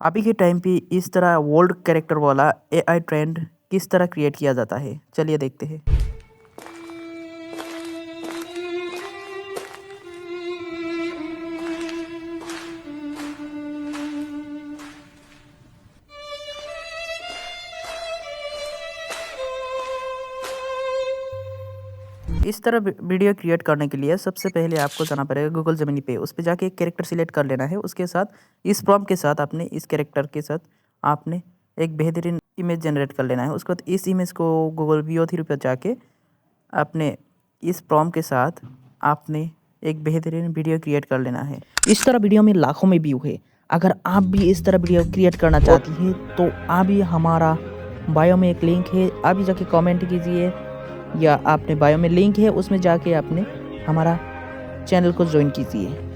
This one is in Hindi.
अभी के टाइम पे इस तरह वर्ल्ड कैरेक्टर वाला एआई ट्रेंड किस तरह क्रिएट किया जाता है, चलिए देखते हैं। इस तरह वीडियो क्रिएट करने के लिए सबसे पहले आपको जाना पड़ेगा गूगल जेमिनी पे। उस पे जाके एक कैरेक्टर सिलेक्ट कर लेना है। उसके साथ इस प्रॉम्प्ट के साथ आपने इस कैरेक्टर के साथ आपने एक बेहतरीन इमेज जनरेट कर लेना है। उसके बाद इस इमेज को गूगल VO3 पर जाके आपने इस प्रॉम्प्ट के साथ आपने एक बेहतरीन वीडियो क्रिएट कर लेना है। इस तरह वीडियो में लाखों में व्यू है। अगर आप भी इस तरह वीडियो क्रिएट करना चाहती हैं तो अभी हमारा बायो में एक लिंक है, अभी जाके कमेंट कीजिए या आपने बायो में लिंक है उसमें जाके आपने हमारा चैनल को ज्वाइन कीजिए।